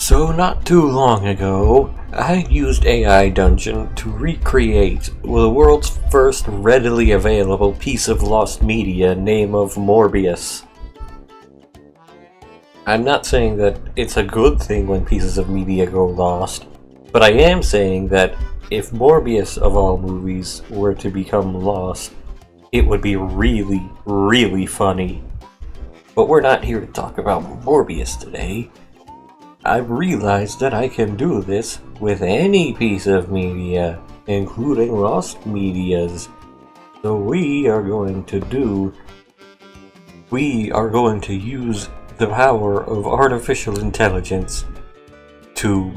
So not too long ago, I used AI Dungeon to recreate the world's first readily available piece of lost media name of Morbius. I'm not saying that it's a good thing when pieces of media go lost, but I am saying that if Morbius of all movies were to become lost, it would be really, really funny. But we're not here to talk about Morbius today. I've realized that I can do this with any piece of media, including lost medias. So we are going to use the power of artificial intelligence to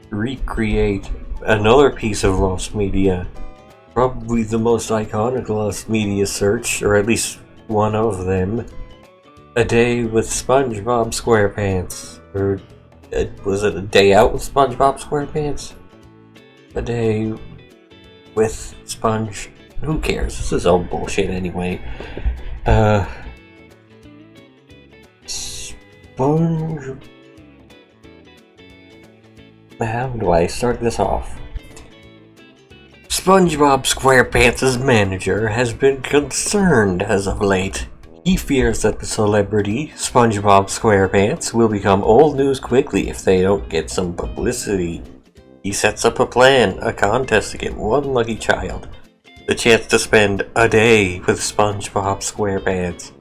recreate another piece of lost media. Probably the most iconic lost media search, or at least one of them. A Day with SpongeBob SquarePants. Or was it A Day Out with SpongeBob SquarePants? A Day with Sponge... Who cares? This is all bullshit anyway. Sponge... How do I start this off? SpongeBob SquarePants' manager has been concerned as of late. He fears that the celebrity, SpongeBob SquarePants, will become old news quickly if they don't get some publicity. He sets up a plan, a contest to get one lucky child. The chance to spend a day with SpongeBob SquarePants.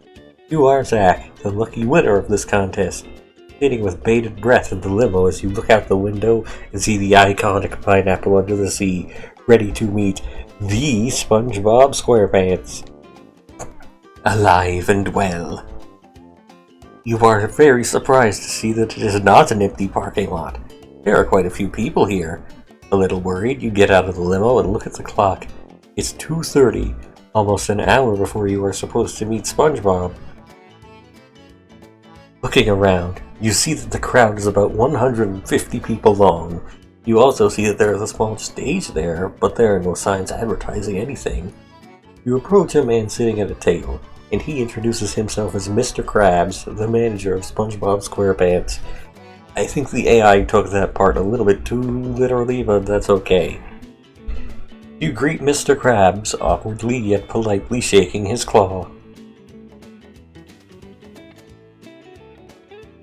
You are Zach, the lucky winner of this contest, sitting with bated breath in the limo as you look out the window and see the iconic pineapple under the sea, ready to meet the SpongeBob SquarePants. Alive and well. You are very surprised to see that it is not an empty parking lot. There are quite a few people here. A little worried, you get out of the limo and look at the clock. It's 2:30, almost an hour before you are supposed to meet SpongeBob. Looking around, you see that the crowd is about 150 people long. You also see that there is a small stage there, but there are no signs advertising anything. You approach a man sitting at a table, and he introduces himself as Mr. Krabs, the manager of SpongeBob SquarePants. I think the AI took that part a little bit too literally, but that's okay. You greet Mr. Krabs, awkwardly yet politely shaking his claw.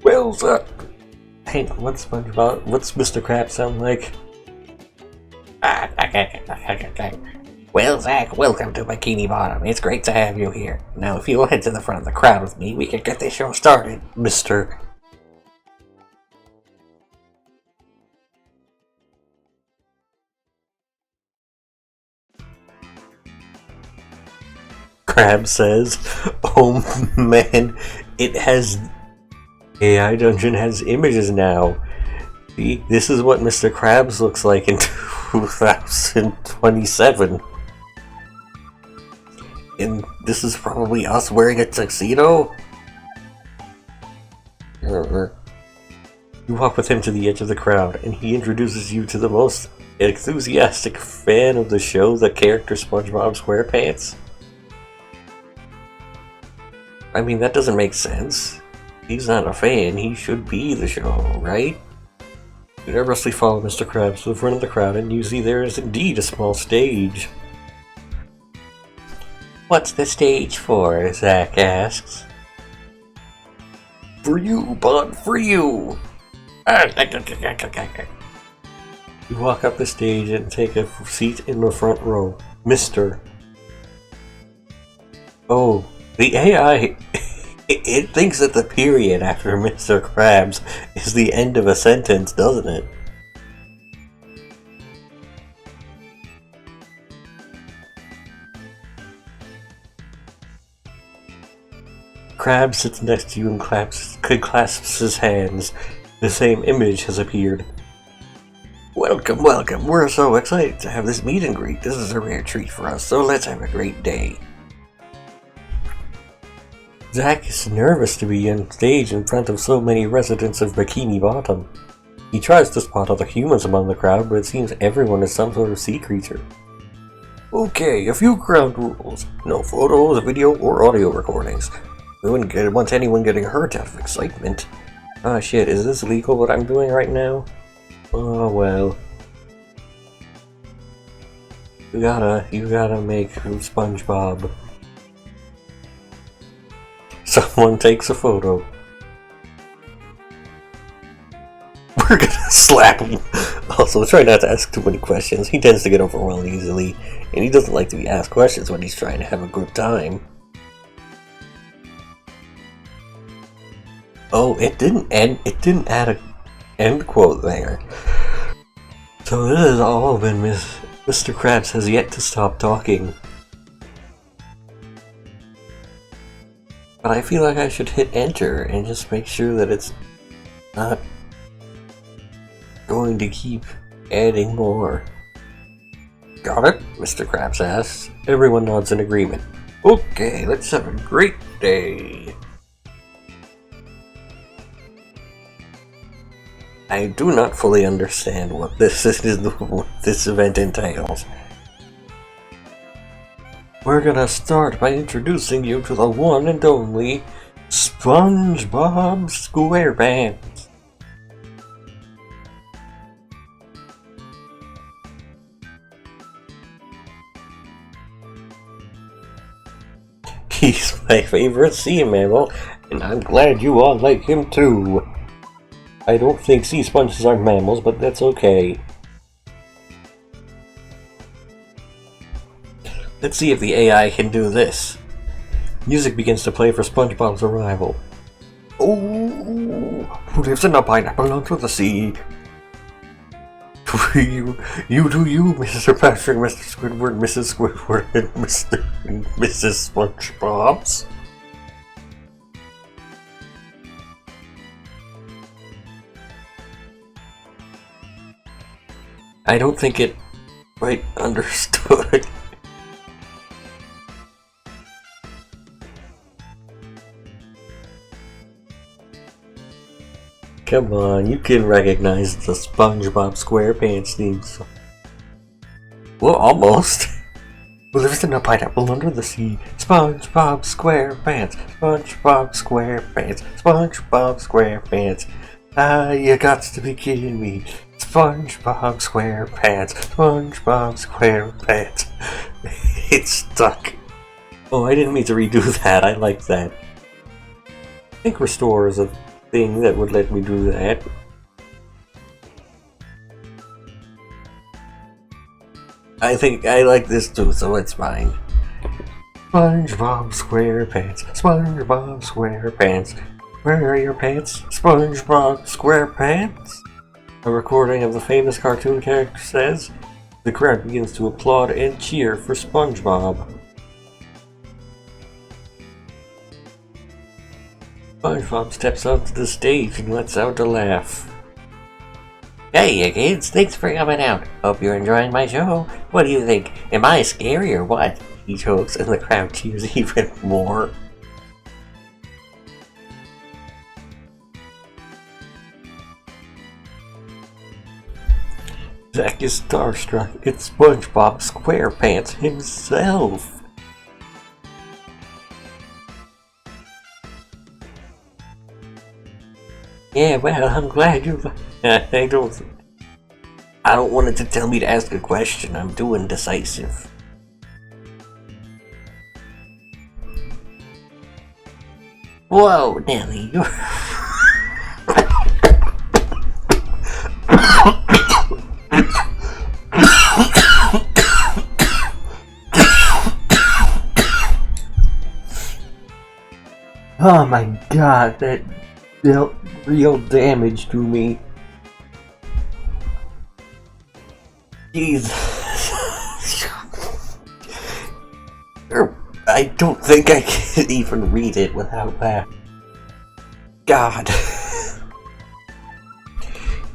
Well, sir. Hang on, what's Mr. Krabs sound like? Well, Zach, welcome to Bikini Bottom. It's great to have you here. Now, if you'll head to the front of the crowd with me, we can get this show started, Mr. Krabs says. Oh man, AI Dungeon has images now. See, this is what Mr. Krabs looks like in 2027. And this is probably us wearing a tuxedo? You walk with him to the edge of the crowd, and he introduces you to the most enthusiastic fan of the show, the character SpongeBob SquarePants. I mean, that doesn't make sense. He's not a fan, he should be the show, right? You nervously follow Mr. Krabs to the front of the crowd, and you see there is indeed a small stage. What's the stage for? Zach asks. For you, bud, for you! You walk up the stage and take a seat in the front row. Mr. Oh, the AI... It thinks that the period after Mr. Krabs is the end of a sentence, doesn't it? Krabs sits next to you and clasps his hands. The same image has appeared. Welcome, welcome. We're so excited to have this meet and greet. This is a rare treat for us, so let's have a great day. Zach is nervous to be on stage in front of so many residents of Bikini Bottom. He tries to spot other humans among the crowd, but it seems everyone is some sort of sea creature. Okay, a few ground rules. No photos, video, or audio recordings. We wouldn't want anyone getting hurt out of excitement. Oh shit, is this legal what I'm doing right now? Oh well. You gotta make SpongeBob. Someone takes a photo. We're gonna slap him. Also, try not to ask too many questions. He tends to get overwhelmed easily, and he doesn't like to be asked questions when he's trying to have a good time. Oh, it didn't add a end quote there. So this has all been Mr. Krabs has yet to stop talking. But I feel like I should hit enter and just make sure that it's not going to keep adding more. Got it? Mr. Krabs asks. Everyone nods in agreement. Okay, let's have a great day. I do not fully understand what this event entails. We're gonna start by introducing you to the one and only SpongeBob SquarePants. He's my favorite sea mammal, and I'm glad you all like him too. I don't think sea sponges are mammals, but that's okay. Let's see if the AI can do this. Music begins to play for SpongeBob's arrival. Oh, who lives in a pineapple under the sea? You do you, Mr. Patrick, Mr. Squidward, Mrs. Squidward, and Mr. and Mrs. SpongeBob's. I don't think it quite understood. Come on, you can recognize the SpongeBob SquarePants theme song. Well, almost. Who lives in a pineapple under the sea? SpongeBob SquarePants, SpongeBob SquarePants, SpongeBob SquarePants. Ah, you got to be kidding me. SpongeBob SquarePants, SpongeBob SquarePants. It's stuck. Oh, I didn't mean to redo that. I like that. I think restore is a thing that would let me do that. I think I like this too, so it's fine. SpongeBob SquarePants, SpongeBob SquarePants. Where are your pants? SpongeBob SquarePants? A recording of the famous cartoon character says, the crowd begins to applaud and cheer for SpongeBob. SpongeBob steps onto the stage and lets out a laugh. Hey you kids, thanks for coming out. Hope you're enjoying my show. What do you think? Am I scary or what? He jokes and the crowd cheers even more. Zack is starstruck. It's SpongeBob SquarePants himself. Yeah, well, I'm glad you. I don't want it to tell me to ask a question. I'm too indecisive. Whoa, Nelly, you're. Oh my god, that dealt real damage to me. Jesus. I don't think I can even read it without that. God.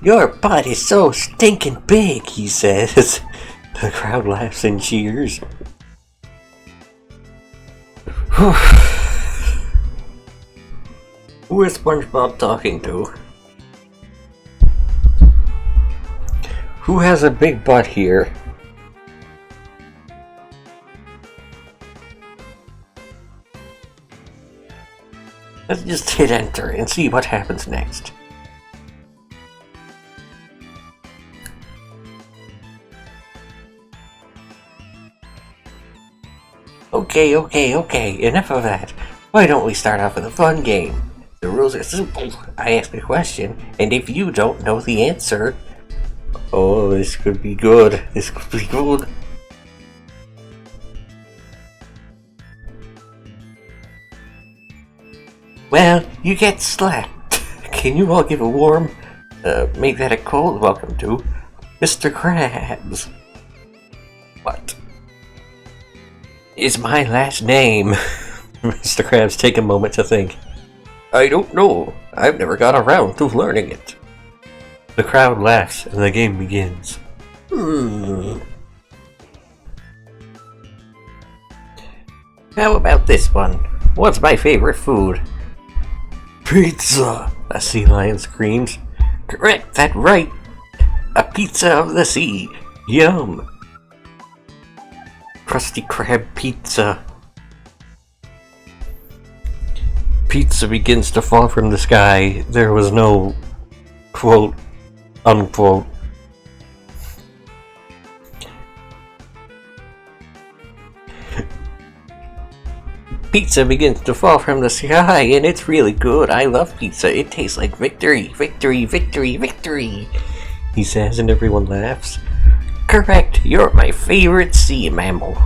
Your butt is so stinking big, he says. The crowd laughs and cheers. Who is SpongeBob talking to? Who has a big butt here? Let's just hit enter and see what happens next. Okay, enough of that. Why don't we start off with a fun game? The rules are simple. I ask a question, and if you don't know the answer... Oh, this could be good. This could be good. Well, you get slapped. Can you all give a warm, make that a cold welcome to Mr. Krabs? What is my last name? Mr. Krabs, take a moment to think. I don't know. I've never got around to learning it. The crowd laughs and the game begins. How about this one? What's my favorite food? Pizza! A sea lion screams. Correct, that's right. A pizza of the sea. Yum. Krusty Krab pizza. Pizza begins to fall from the sky. There was no quote unquote. Pizza begins to fall from the sky, and it's really good. I love pizza. It tastes like victory, victory, victory, victory, he says, and everyone laughs. Correct, you're my favorite sea mammal.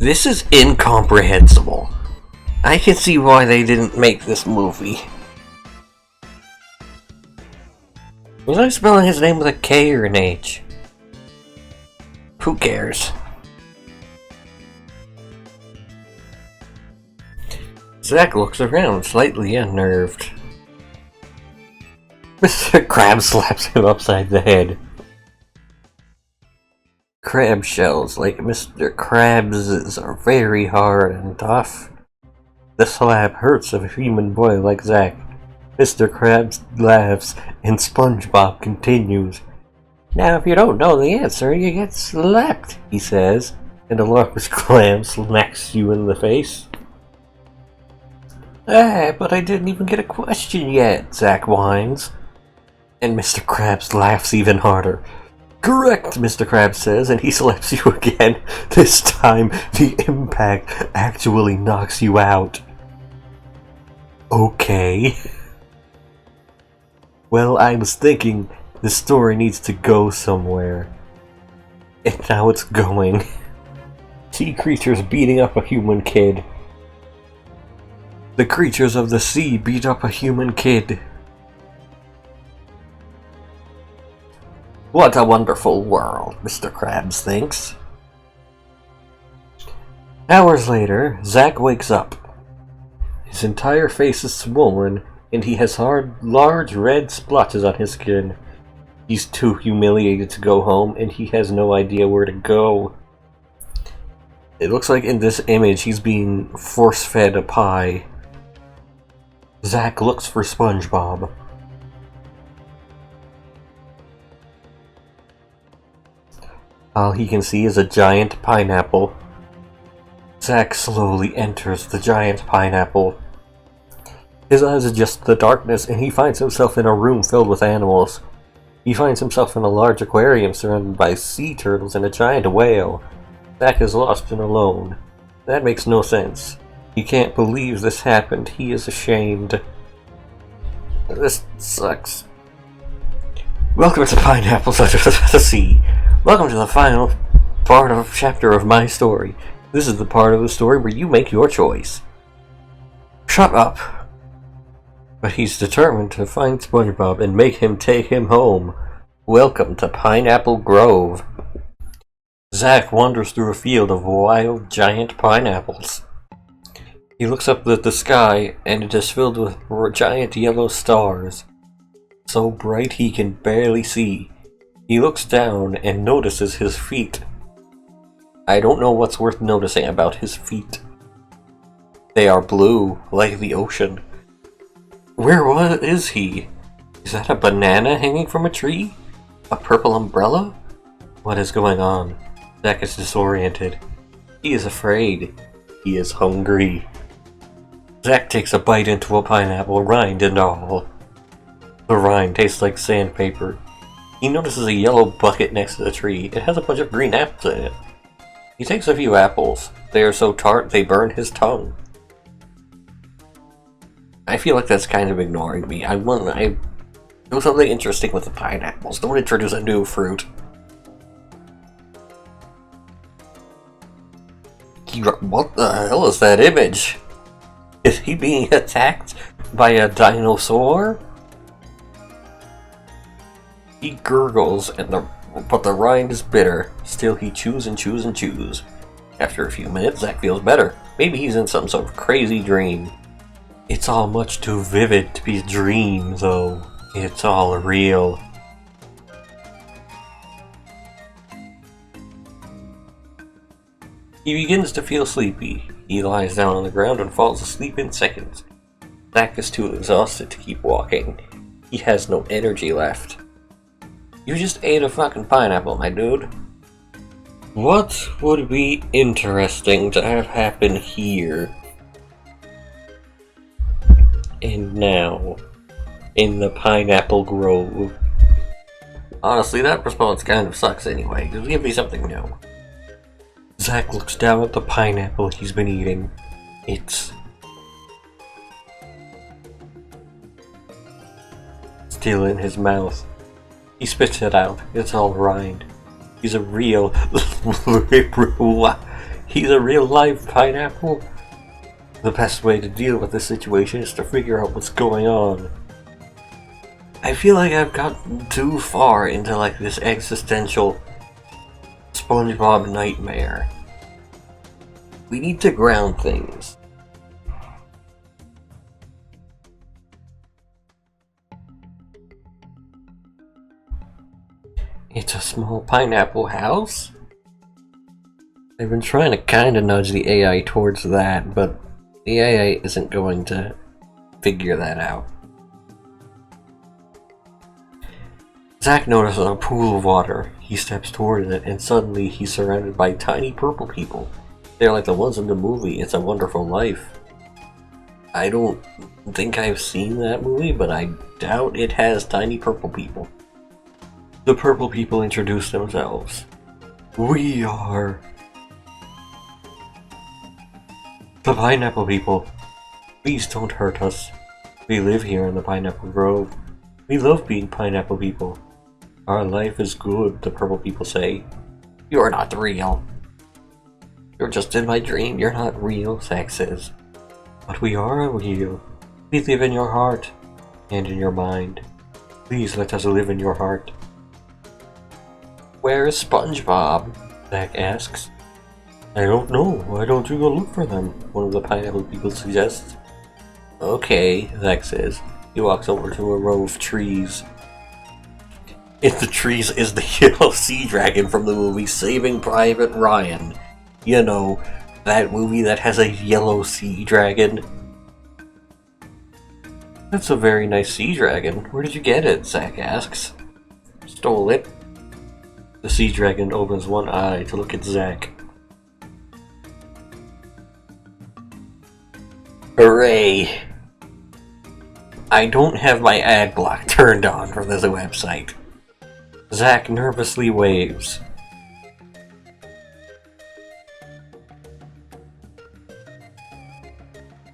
This is incomprehensible. I can see why they didn't make this movie. Was I spelling his name with a K or an H? Who cares? Zach looks around, slightly unnerved. Mr. Krabs slaps him upside the head. Crab shells like Mr. Krabs' are very hard and tough. The slap hurts a human boy like Zach. Mr. Krabs laughs, and SpongeBob continues. Now if you don't know the answer, you get slapped, he says, and a large clam smacks you in the face. Ah, but I didn't even get a question yet, Zach whines. And Mr. Krabs laughs even harder. Correct, Mr. Krabs says, and he slaps you again. This time, the impact actually knocks you out. Okay. Well, I was thinking the story needs to go somewhere. And now it's going. Sea creatures beating up a human kid. The creatures of the sea beat up a human kid. What a wonderful world, Mr. Krabs thinks. Hours later, Zach wakes up. His entire face is swollen, and he has large red splotches on his skin. He's too humiliated to go home, and he has no idea where to go. It looks like in this image he's being force-fed a pie. Zach looks for SpongeBob. All he can see is a giant pineapple. Zach slowly enters the giant pineapple. His eyes adjust to the darkness, and he finds himself in a room filled with animals. He finds himself in a large aquarium surrounded by sea turtles and a giant whale. Zach is lost and alone. That makes no sense. He can't believe this happened. He is ashamed. This sucks. Welcome to Pineapples Under the Sea. Welcome to the final chapter of my story. This is the part of the story where you make your choice. Shut up. But he's determined to find SpongeBob and make him take him home. Welcome to Pineapple Grove. Zach wanders through a field of wild, giant pineapples. He looks up at the sky, and it is filled with giant yellow stars. So bright he can barely see. He looks down and notices his feet. I don't know what's worth noticing about his feet. They are blue, like the ocean. Where is he? Is that a banana hanging from a tree? A purple umbrella? What is going on? Zach is disoriented. He is afraid. He is hungry. Zach takes a bite into a pineapple, rind and all. The rind tastes like sandpaper. He notices a yellow bucket next to the tree. It has a bunch of green apples in it. He takes a few apples. They are so tart they burn his tongue. I feel like that's kind of ignoring me. I do something interesting with the pineapples. Don't introduce a new fruit. What the hell is that image? Is he being attacked by a dinosaur? He gurgles, but the rind is bitter. Still, he chews and chews and chews. After a few minutes, Zach feels better. Maybe he's in some sort of crazy dream. It's all much too vivid to be a dream, though. It's all real. He begins to feel sleepy. He lies down on the ground and falls asleep in seconds. Zach is too exhausted to keep walking. He has no energy left. You just ate a fucking pineapple, my dude. What would be interesting to have happen here? And now, in the pineapple grove. Honestly, that response kind of sucks anyway. Just give me something new. Zach looks down at the pineapple he's been eating. It's still in his mouth. He spits it out. It's all rind. He's a real live pineapple. The best way to deal with this situation is to figure out what's going on. I feel like I've gotten too far into like this existential SpongeBob nightmare. We need to ground things. It's a small pineapple house? I've been trying to kinda nudge the AI towards that, but the AI isn't going to figure that out. Zach notices a pool of water. He steps toward it, and suddenly he's surrounded by tiny purple people. They're like the ones in the movie It's a Wonderful Life. I don't think I've seen that movie, but I doubt it has tiny purple people. The purple people introduce themselves. We are the pineapple people. Please don't hurt us. We live here in the pineapple grove. We love being pineapple people. Our life is good, the purple people say. You're not real. You're just in my dream. You're not real, Zach says. But we are real. We live in your heart and in your mind. Please let us live in your heart. Where is SpongeBob? Zach asks. I don't know. Why don't you go look for them? One of the pineapple people suggests. Okay, Zach says. He walks over to a row of trees. In the trees is the yellow sea dragon from the movie Saving Private Ryan. You know, that movie that has a yellow sea dragon. That's a very nice sea dragon. Where did you get it? Zach asks. Stole it. The sea dragon opens one eye to look at Zach. Hooray! I don't have my ad block turned on for this website. Zach nervously waves.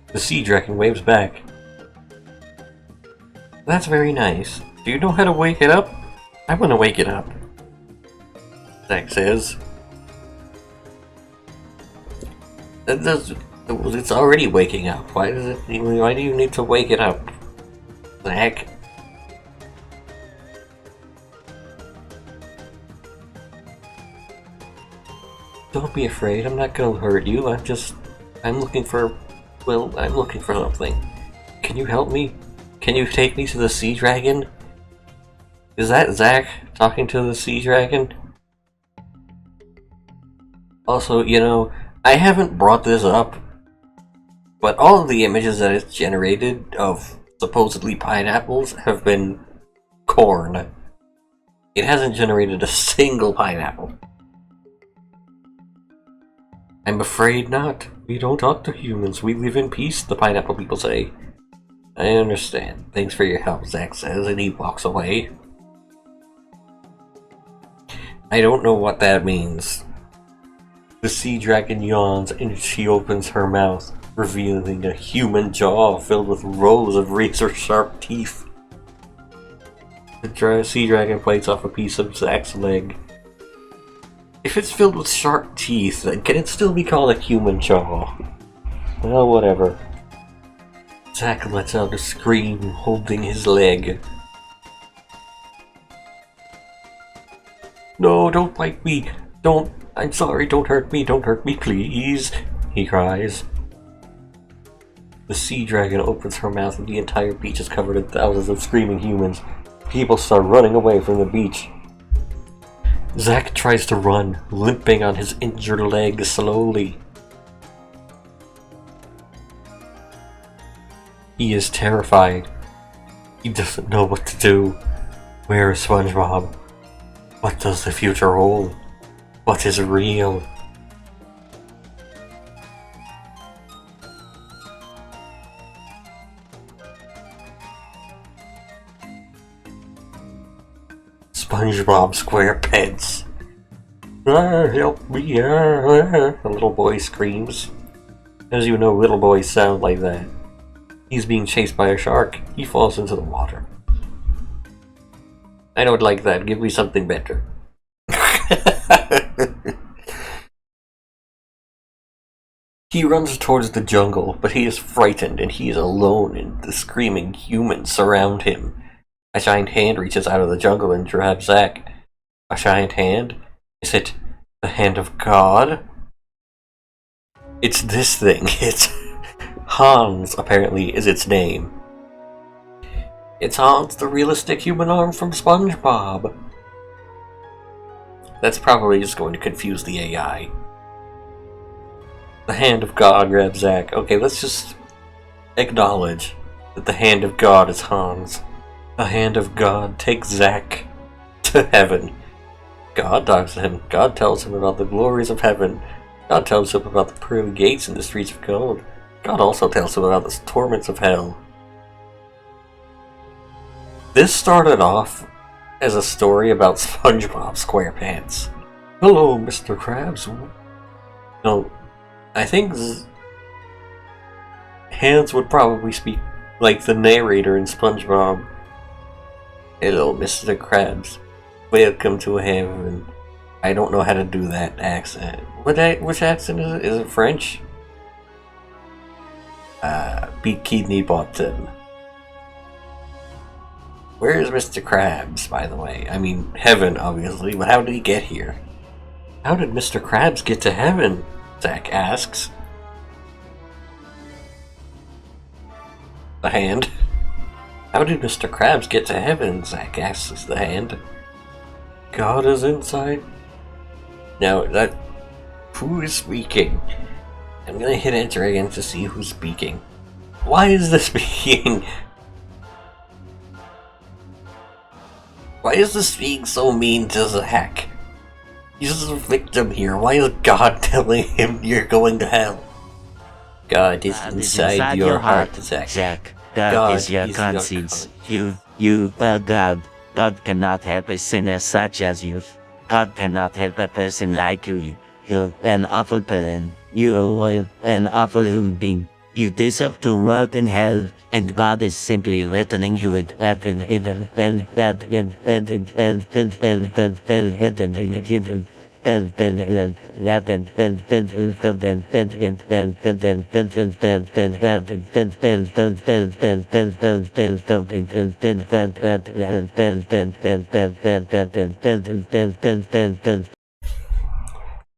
The sea dragon waves back. That's very nice. Do you know how to wake it up? I want to wake it up. Zach says. It's already waking up. Why do you need to wake it up? Zach? Don't be afraid, I'm not gonna hurt you. I'm looking for something. Can you help me? Can you take me to the sea dragon? Is that Zach talking to the sea dragon? Also, you know, I haven't brought this up, but all of the images that it's generated of supposedly pineapples have been corn. It hasn't generated a single pineapple. I'm afraid not. We don't talk to humans. We live in peace, the pineapple people say. I understand. Thanks for your help, Zach says, and he walks away. I don't know what that means. The sea dragon yawns and she opens her mouth, revealing a human jaw filled with rows of razor-sharp teeth. The sea dragon bites off a piece of Zack's leg. If it's filled with sharp teeth, then can it still be called a human jaw? Well, whatever. Zack lets out a scream, holding his leg. No, don't bite me! Don't! I'm sorry, don't hurt me, please! He cries. The sea dragon opens her mouth and the entire beach is covered in thousands of screaming humans. People start running away from the beach. Zack tries to run, limping on his injured leg slowly. He is terrified. He doesn't know what to do. Where is SpongeBob? What does the future hold? What is real? SpongeBob SquarePants. Help me! The little boy screams. As you know, little boys sound like that. He's being chased by a shark. He falls into the water. I don't like that. Give me something better. He runs towards the jungle, but he is frightened and he is alone and the screaming humans surround him. A giant hand reaches out of the jungle and grabs Zack. A giant hand? Is it the hand of God? It's this thing. It's Hans, apparently, is its name. It's Hans, the realistic human arm from SpongeBob. That's probably just going to confuse the AI. The hand of God grabs Zack. Okay, let's just acknowledge that the hand of God is Hans. The hand of God takes Zack to heaven. God talks to him. God tells him about the glories of heaven. God tells him about the pearly gates and the streets of gold. God also tells him about the torments of hell. This started off as a story about SpongeBob SquarePants. Hello, Mr. Krabs. No, I think Hans would probably speak like the narrator in SpongeBob. Hello, Mr. Krabs. Welcome to heaven. I don't know how to do that accent. Which accent is it? Is it French? Bikini Bottom. Where is Mr. Krabs, by the way? I mean, heaven, obviously, but how did he get here? How did Mr. Krabs get to heaven? Zack asks. The hand. How did Mr. Krabs get to heaven? Zack asks the hand. God is inside. Now, who is speaking? I'm gonna hit enter again to see who's speaking. Why is this being... Why is this being so mean to Zack? He's a victim here. Why is God telling him you're going to hell? God is inside your heart, Zack. God is your conscience. You are God. God cannot help a sinner such as you. God cannot help a person like you. You're an awful person. You're an awful human being. You deserve to rot in hell, and God is simply returning you with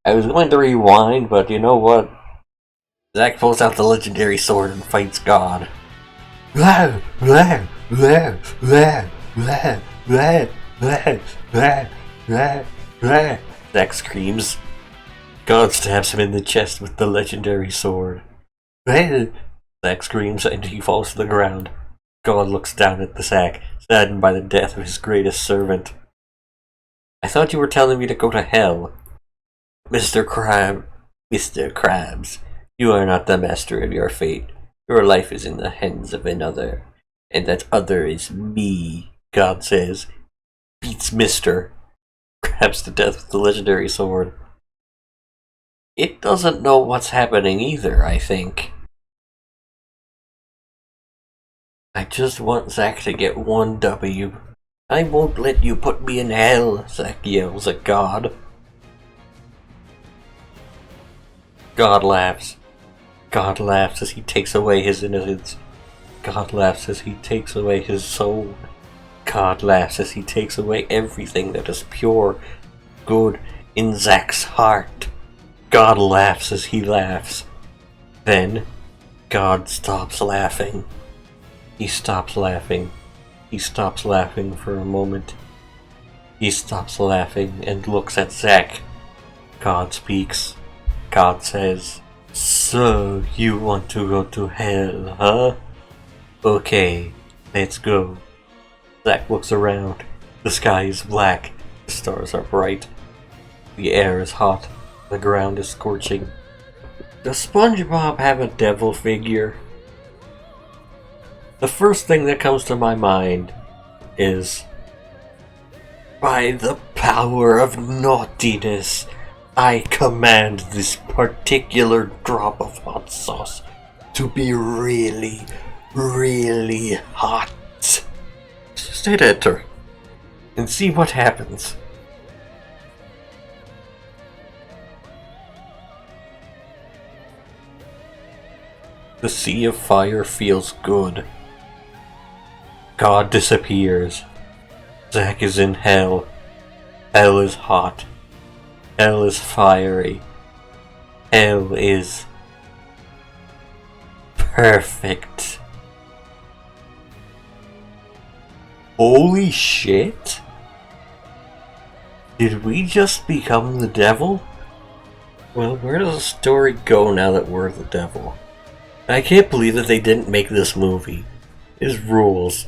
I was going to rewind, but you know what? Zack pulls out the legendary sword and fights God. Zack screams. God stabs him in the chest with the legendary sword. Zack screams and he falls to the ground. God looks down at the Zack, saddened by the death of his greatest servant. I thought you were telling me to go to hell. Mr. Krabs, you are not the master of your fate. Your life is in the hands of another. And that other is me, God says. Beats Mr. Krabs to death with the legendary sword. it doesn't know what's happening either, I think. I just want Zack to get one W. I won't let you put me in hell, Zack yells at God. God laughs. God laughs as he takes away his innocence. God laughs as he takes away his soul. God laughs as he takes away everything that is pure, good in Zack's heart. God laughs as he laughs. Then, God stops laughing. He stops laughing. He stops laughing for a moment. He stops laughing and looks at Zack. God speaks. God says, "So, you want to go to hell, huh? Okay, let's go." Zack looks around. The sky is black. The stars are bright. The air is hot. The ground is scorching. Does SpongeBob have a devil figure? The first thing that comes to my mind is, by the power of naughtiness, I command this particular drop of hot sauce to be really, really hot. Just hit enter and see what happens. The sea of fire feels good. God disappears. Zack is in hell. Hell is hot. Hell is fiery. Hell is perfect. Holy shit! Did we just become the devil? Well, where does the story go now that we're the devil? I can't believe that they didn't make this movie. It rules.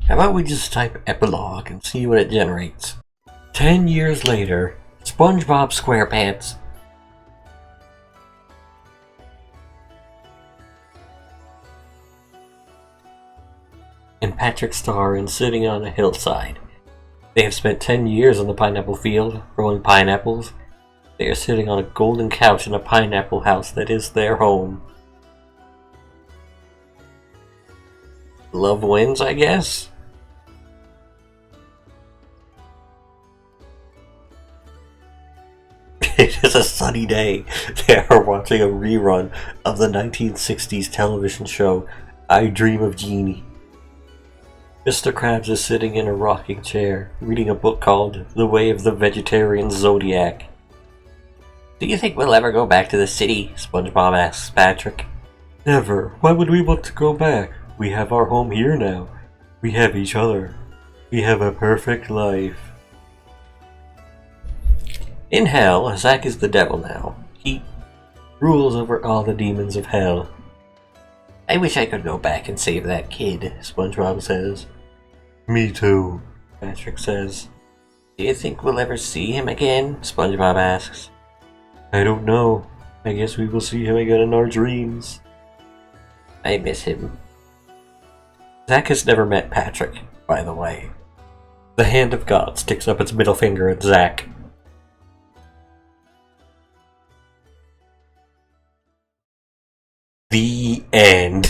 How about we just type epilogue and see what it generates? 10 years later, SpongeBob SquarePants. And Patrick Star is sitting on a hillside. They have spent 10 years on the pineapple field, growing pineapples. They are sitting on a golden couch in a pineapple house that is their home. Love wins, I guess? It is a sunny day. They are watching a rerun of the 1960s television show I Dream of Jeannie. Mr. Krabs is sitting in a rocking chair, reading a book called The Way of the Vegetarian Zodiac. "Do you think we'll ever go back to the city?" SpongeBob asks Patrick. "Never. Why would we want to go back? We have our home here now. We have each other. We have a perfect life." In hell, Zack is the devil now. He rules over all the demons of hell. "I wish I could go back and save that kid," SpongeBob says. "Me too," Patrick says. "Do you think we'll ever see him again?" SpongeBob asks. "I don't know. I guess we will see him again in our dreams." "I miss him." Zack has never met Patrick, by the way. The hand of God sticks up its middle finger at Zack. The end.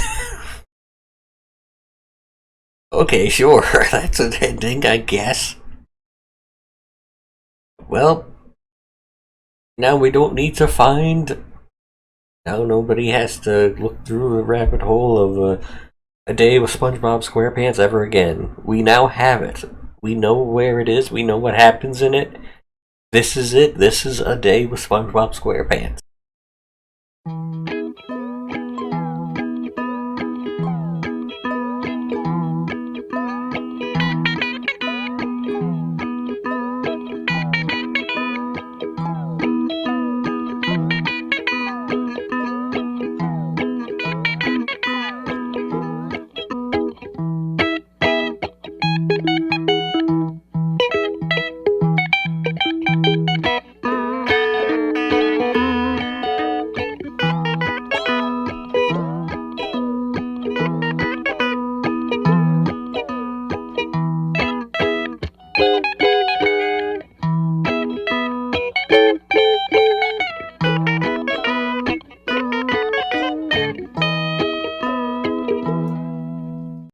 Okay, sure, that's an ending, I guess. Well, now we don't need to find... Now nobody has to look through the rabbit hole of a day with SpongeBob SquarePants ever again. We now have it. We know where it is. We know what happens in it. This is it. This is a day with SpongeBob SquarePants.